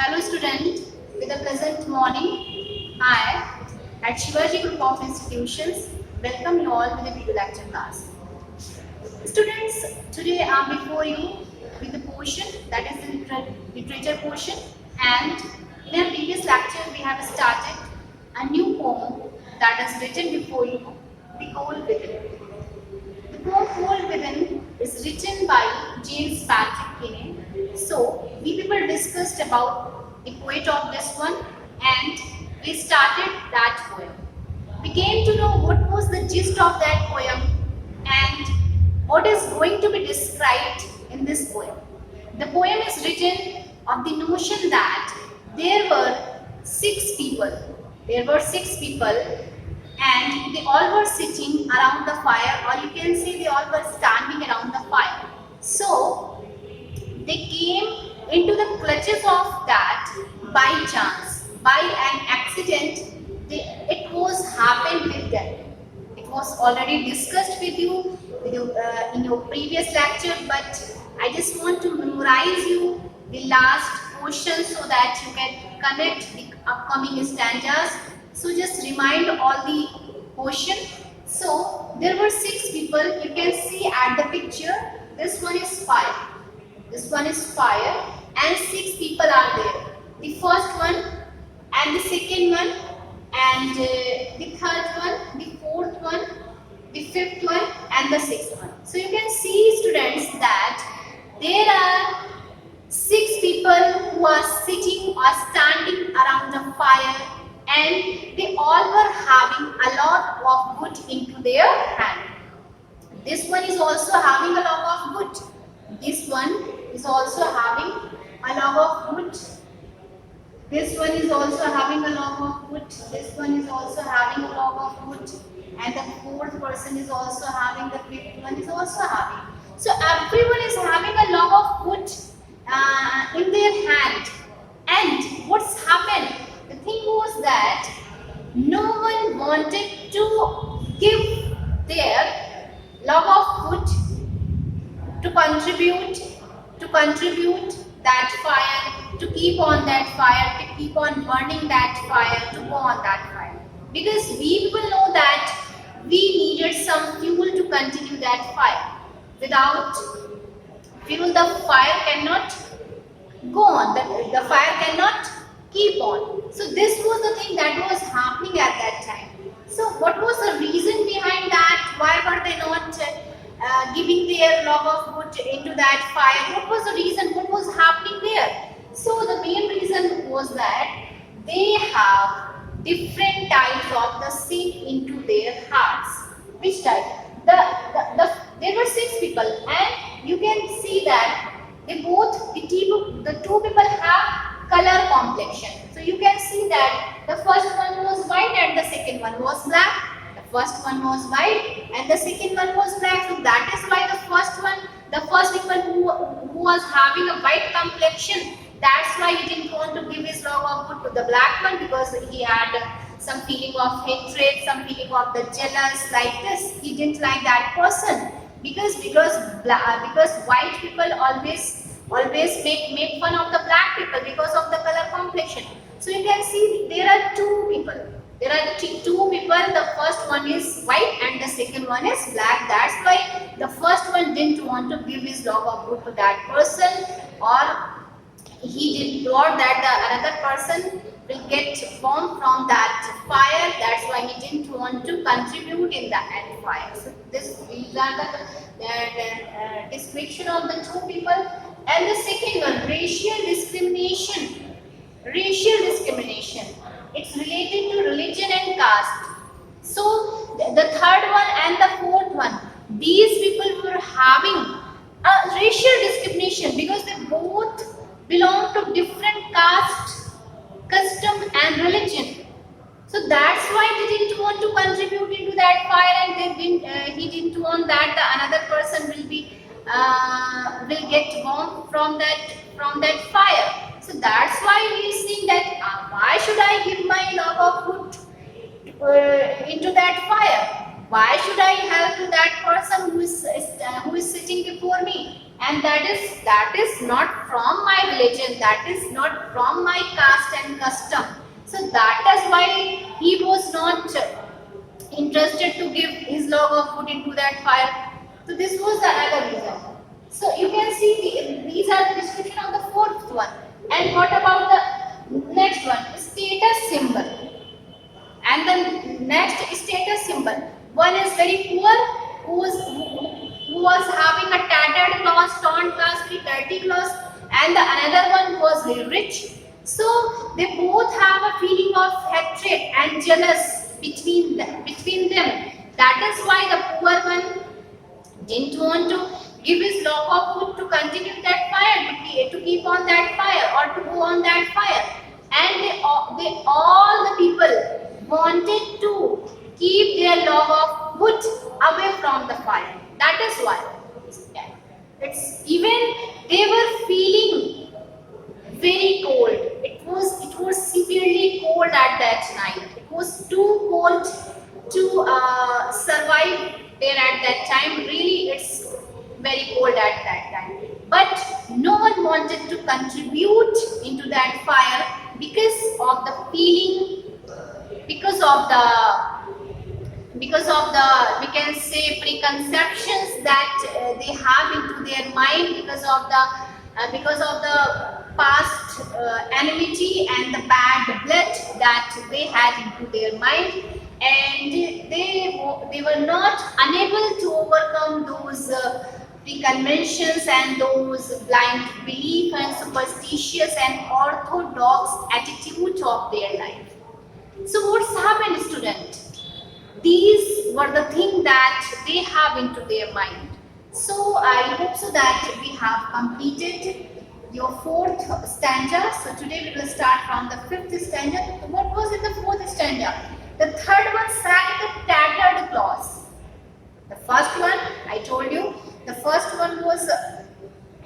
Hello student, with a pleasant morning. I at Shivaji Group of Institutions welcome you all to the video lecture class. Students, today I am before you with the portion that is the literature portion, and in our previous lecture we have started a new poem that is written before you, The Cold Within. The poem Cold Within is written by James Patrick Kinney. So, we people discussed about the poet of this one and we started that poem. We came to know what was the gist of that poem and what is going to be described in this poem. The poem is written of the notion that there were six people. There were six people and they all were sitting around the fire, or you can say they all were standing around the fire. So they came into the clutches of that by chance, by an accident. It was happened with them. It was already discussed with you in your previous lecture, but I just want to memorize you the last portion so that you can connect the upcoming stanzas. So just remind all the portion. So there were six people. You can see at the picture. This one is fire. This one is fire, and six people are there. The first one, and the second one, and the third one, the fourth one, the fifth one, and the sixth one. So you can see, students, that there are six people who are sitting or standing around the fire, and they all were having a lot of wood into their hand. This one is also having a log of wood. This one is also having a log of wood. This one is also having a log of wood. This one is also having a log of wood. And the fourth person is also having, the fifth one is also having. So everyone is having a log of wood in their hand. And what's happened? The thing was that no one wanted to give their log of wood to contribute that fire, to keep on that fire, to keep on burning that fire, to go on that fire. Because we people know that we needed some fuel to continue that fire. Without fuel, the fire cannot go on, the fire cannot keep on. So this was the thing that was happening at that time. So what was the reason behind that? Why were they not giving their log of wood into that fire? What was the reason? What was happening there? So the main reason was that they have different types of the sin into their hearts. Which type? There were six people, and you can see that the two people have color complexion. So you can see that the first one was white and the second one was black. The first one was white and the second one was black. So that is why the first people who was having a white complexion, that's why he didn't want to give his log of wood to the black one, because he had some feeling of hatred, some feeling of the jealous, like this. He didn't like that person because white people always make fun of the black people because of the color complexion. So you can see there are two people. There are two people. The first one is white and the second one is black. That's why the first one didn't want to give his log of wood to that person, or he didn't thought that the another person will get warm from that fire. That's why he didn't want to contribute in the end fire. So these are the description of the two people. And the second one, racial discrimination. Racial discrimination. It's related to religion and caste. So the third one and the fourth one, these people were having a racial discrimination because they both belong to different caste, custom and religion. So that's why they didn't want to contribute into that fire, and he didn't want that the another person will get warm from that fire. So that's why we are seeing that why should I give my log of wood into that fire? Why should I help to that person who is sitting before me? and that is not from my religion, that is not from my caste and custom. So that is why he was not interested to give his log of wood into that fire. So this was another reason. So you can see these are the description of the fourth one. And what about the next one? Status symbol. And the next status symbol. One is very poor, who was having a tattered clothes, torn clothes, very dirty clothes, and the another one was very rich. So they both have a feeling of hatred and jealous between them. That is why the poor one didn't want to give his log of wood to continue that fire, to keep on that fire or to go on that fire. And they all the people wanted to keep their log of wood away from the fire. That is why. It's even they were feeling very cold. It was severely cold at that night. It was too cold to survive there at that time. Really, it's very cold at that time. But no one wanted to contribute into that fire because of the feeling, because of the we can say preconceptions that they have into their mind because of the past enmity and the bad blood that they had into their mind, and they were not unable to overcome those preconventions and those blind belief and superstitious and orthodox attitude of their life. So what's happened, student? These were the things that they have into their mind. So I hope so that we have completed your fourth stanza. So today we will start from the fifth stanza. What was in the fourth stanza? The third one sang the tattered clause. The first one, I told you, the first one was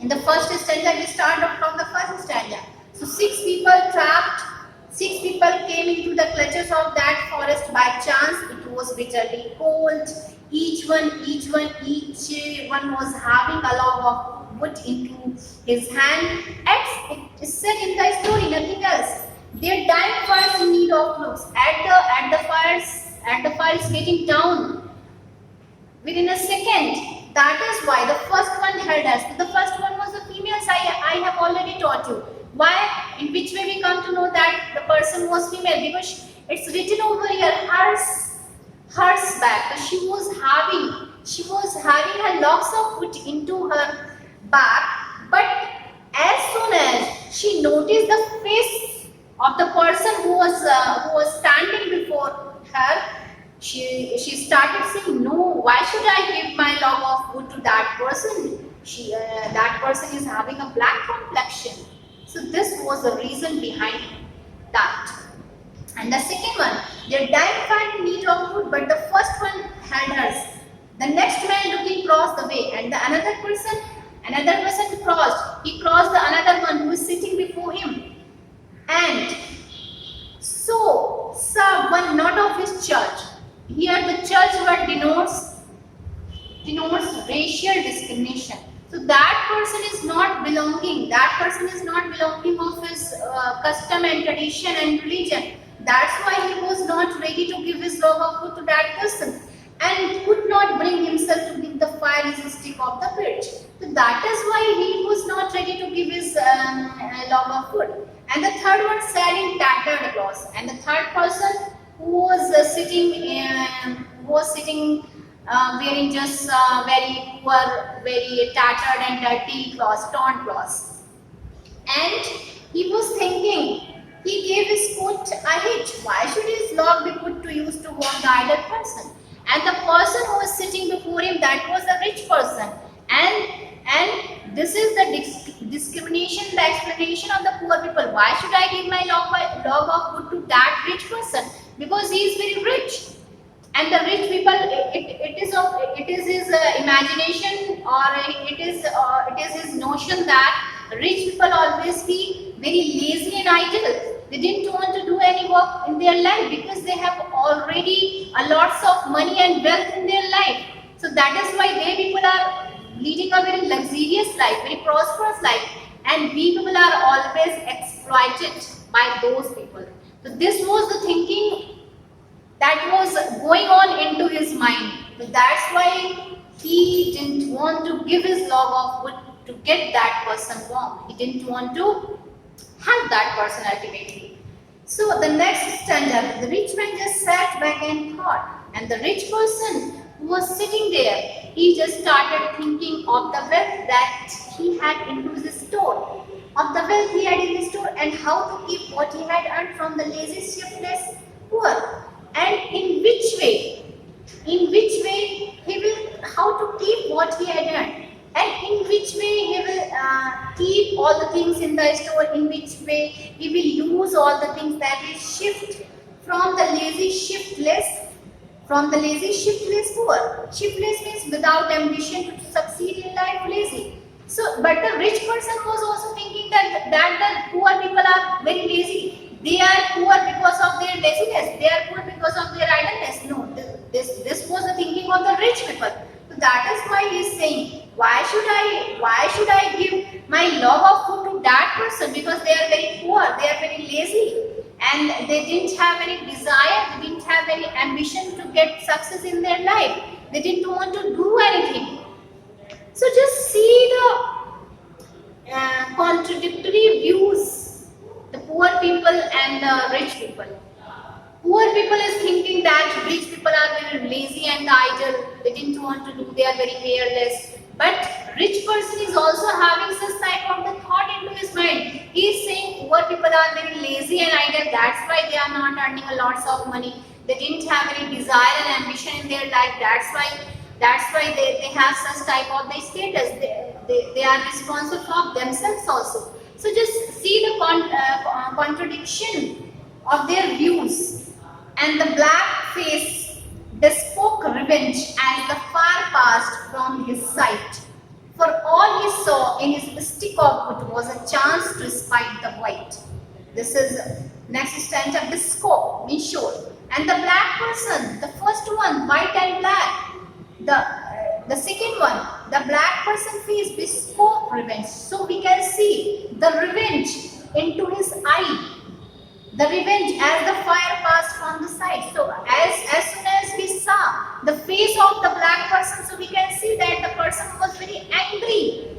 in the first stanza. We start off from the first stanza. So 6 people trapped. 6 people came into the clutches of that forest by chance. It was bitterly cold. Each one was having a log of wood into his hand. It is said in the story, nothing else. Their dying fires in need of looks. At the fire is getting down within a second. That is why the first one held us. The first one was the females. I have already taught you. Why? In which way we come to know that the person was female? Because it's written over here, hers back. She was having her locks of wood into her back, but as soon as she noticed the face of the person who was standing before her, she started saying, "No, why should I give my log of wood to that person? That person is having a black complexion." So this was the reason behind that. And the second one, their dying fire in need of food, but the first one held hers. The next man looking crossed the way, and another person crossed. He crossed the another one who was sitting before him, and so saw one not of his church. Here the church word denotes racial discrimination. So that person is not belonging. That person is not belonging of his custom and tradition and religion. That's why he was not ready to give his log of wood to that person, and could not bring himself to give the fire stick of the bridge. So that is why he was not ready to give his log of wood. And the third one said in tattered clothes. And the third person who was sitting wearing just very poor, very tattered and dirty clothes, torn clothes. And he was thinking, he gave his foot a hitch. Why should his log be put to use to warn the idle person? And the person who was sitting before him, that was a rich person. And this is the discrimination, the explanation of the poor people. Why should I give my log of wood to that rich person? Because he is very rich. And the rich people, it is his imagination, or it is his notion that rich people always be very lazy and idle. They didn't want to do any work in their life because they have already a lots of money and wealth in their life. So that is why they people are leading a very luxurious life, very prosperous life, and we people are always exploited by those people. So this was the thinking that was going on into his mind. So that's why he didn't want to give his log of wood to get that person wrong. He didn't want to help that person ultimately. So the next stanza, the rich man just sat back and thought, and the rich person who was sitting there, he just started thinking of the wealth that he had into the store, of the wealth he had in the store, and how to keep what he had earned from the lazy, shiftless poor, and in which way he will, how to keep what he had earned, and in which way he will keep all the things in the store, in which way he will use all the things, that is shift from the lazy shiftless poor. Shiftless means without ambition to succeed in life, lazy. So but the rich person was also thinking that the poor people are very lazy. They are poor because of their laziness, they are poor because of their idleness. No, this was the thinking of the rich people. So that is why he is saying, why should I give my love of food to that person, because they are very poor, they are very lazy, and they didn't have any desire, they didn't have any ambition to get success in their life, they didn't want to do anything. So just see the contradictory views, the poor people and the rich people. Poor people is thinking that rich people are very lazy and idle, they didn't want to do, they are very careless. But rich person is also having such type of the thought into his mind. He is saying poor people are very lazy and idle, that's why they are not earning a lots of money. They didn't have any desire and ambition in their life, that's why they have such type of the status. They are responsible for themselves also. So just see the contradiction of their views. And the black face bespoke revenge as the fire passed from his sight. For all he saw in his stick of wood was a chance to spite the white. This is next stanza, bespoke means sure. And the black person, the first one, white and black. The second one, the black person face bespoke revenge. So we can see the revenge into his eye. The revenge as the fire passed from the side. So as soon as we saw the face of the black person, so we can see that the person was very angry.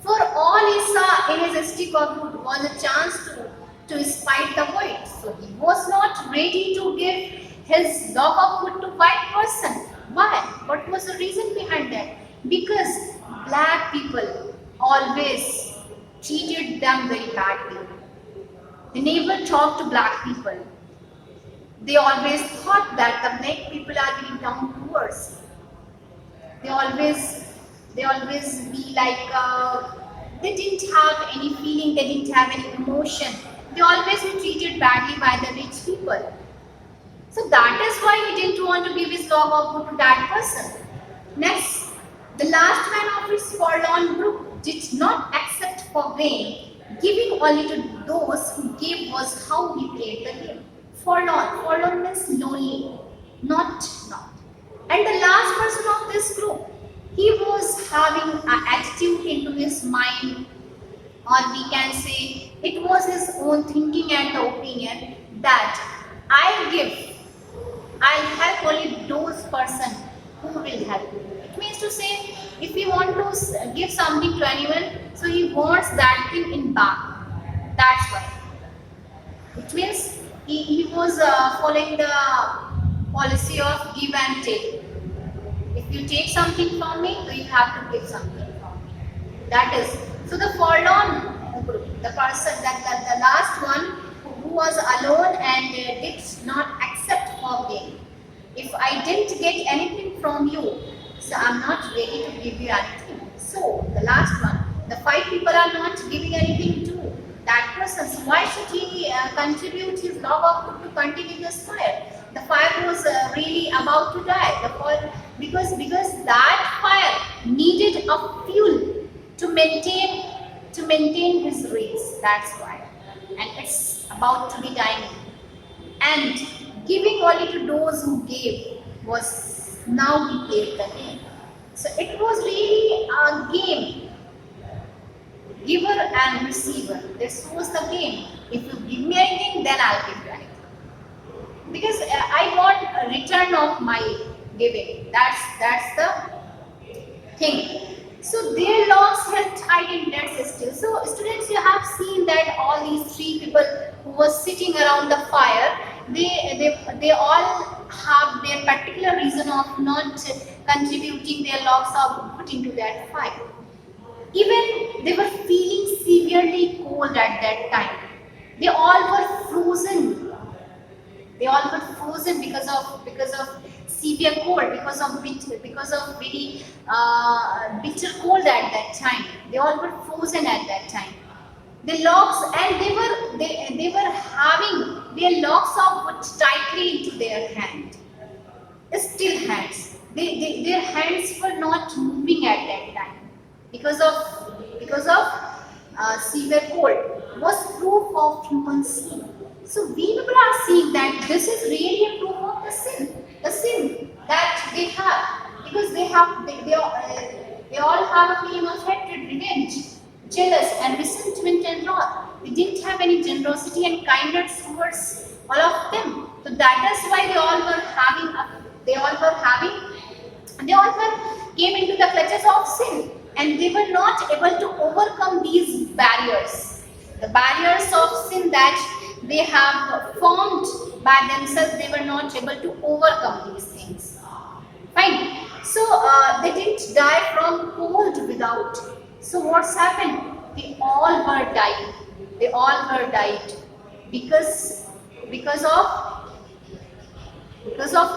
For all he saw in his stick of wood was a chance to spite the white. So he was not ready to give his log of wood to white person. Why? What was the reason behind that? Because black people always treated them very badly. They never talked to black people. They always thought that the black people are very down to earth. They always be like they didn't have any feeling, they didn't have any emotion. They always were treated badly by the rich people. So that is why he didn't want to give his log of wood to that person. Next, the last man of his forlorn brook did not accept for gain, giving only to those who gave was how he played the game. Forlorn means lonely, not. And the last person of this group, he was having an attitude into his mind, or we can say it was his own thinking and the opinion that I'll help only those person who will help me. It means to say, if he want to give something to anyone, so he wants that thing in back. That's why. It means he was following the policy of give and take. If you take something from me, so you have to give something from me. That is. So the forlorn group, the person, that the last one who was alone and did not accept for gain. If I didn't get anything from you, so I'm not ready to give you anything. So the last one, the 5 people are not giving anything to that person. So why should he contribute his log of wood to continue this fire? The fire was really about to die. Because that fire needed a fuel to maintain his race. That's why. And it's about to be dying. And giving only to those who gave was now he played the game. So it was really a game, giver and receiver. This was the game. If you give me anything, then I'll give you anything. Because I want a return of my giving. That's the thing. So their locks held tight in dead still. So students, you have seen that all these three people who were sitting around the fire, they all have their particular reason of not contributing their locks or put into that fire. Even they were feeling severely cold at that time. They all were frozen. They all were frozen because of severe cold, because of very bitter cold at that time. They all were frozen at that time. The locks, and they were having their locks of wood tightly into their hand. Still hands. Their hands were not moving at that time because of severe cold. Was proof of human sin. So we people are seeing that this is really a proof of the sin that they have, because they all have a feeling of hatred, revenge, jealous, and resentment and wrath. They didn't have any generosity and kindness towards all of them. So that is why they all were came into the clutches of sin, and they were not able to overcome these barriers, the barriers of sin that they have formed by themselves. They were not able to overcome these things. Fine. So they didn't die from cold without. So what's happened? They all were died. They all were died because of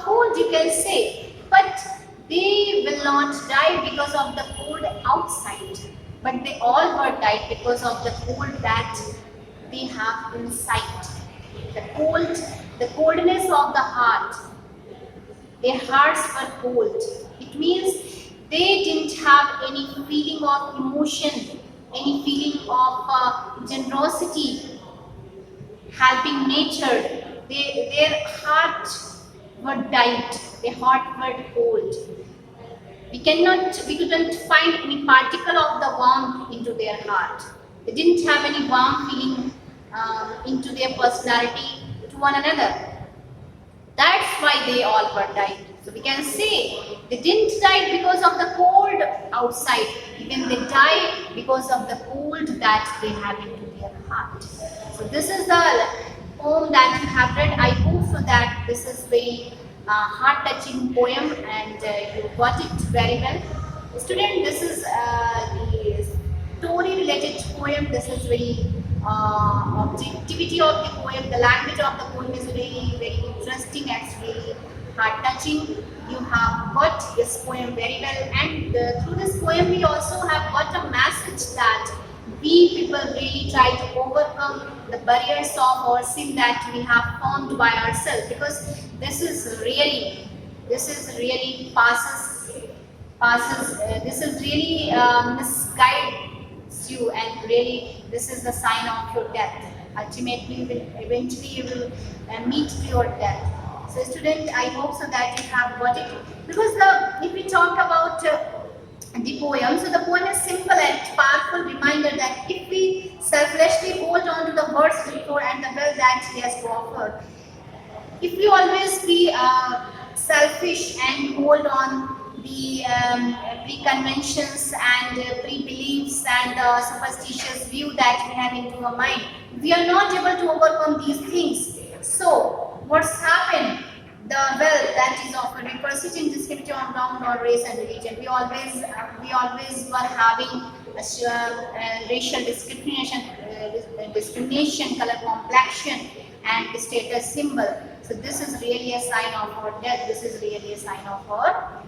cold, you can say. But they will not die because of the cold outside. But they all were died because of the cold that they have inside. The coldness of the heart. Their hearts were cold. It means they didn't have any feeling of emotion, any feeling of generosity, helping nature. Their hearts were died. Their heart were cold. We couldn't find any particle of the warmth into their heart. They didn't have any warm feeling into their personality to one another. That's why they all were died. So we can say they didn't die because of the cold outside. Even they died because of the cold that they have into their heart. So this is the poem that you have read. I hope so that this is very heart-touching poem, and you got it very well. Student, this is the story-related poem. This is very objectivity of the poem. The language of the poem is really very interesting and really heart-touching. You have got this poem very well, and through this poem we also have got a message that we people really try to overcome the barriers of our sin that we have formed by ourselves, because this is really misguides you, and really this is the sign of your death. Ultimately, eventually you will meet your death. So student, I hope so that you have got it, because if we talk about the poem, so the poem is simple and powerful reminder that if we selflessly hold on to the words before and the will that he has to offer, if we always be selfish and hold on the pre-conventions and pre-beliefs and superstitious view that we have into our mind, we are not able to overcome these things. So what's happened? The wealth that is offered, we persist in discriminating on ground or race and religion. We always were having racial discrimination, color complexion, and status symbol. So this is really a sign of our death. This is really a sign of our,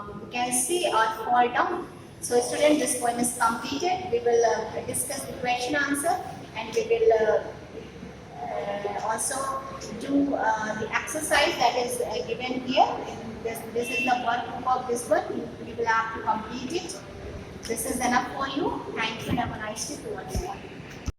you can see, our fall down. So student, this poem is completed. We will discuss the question answer, and we will also do the exercise that is given here. This is the workbook of this one. You will have to complete it. This is enough for you. Thank you and have a nice day to everyone.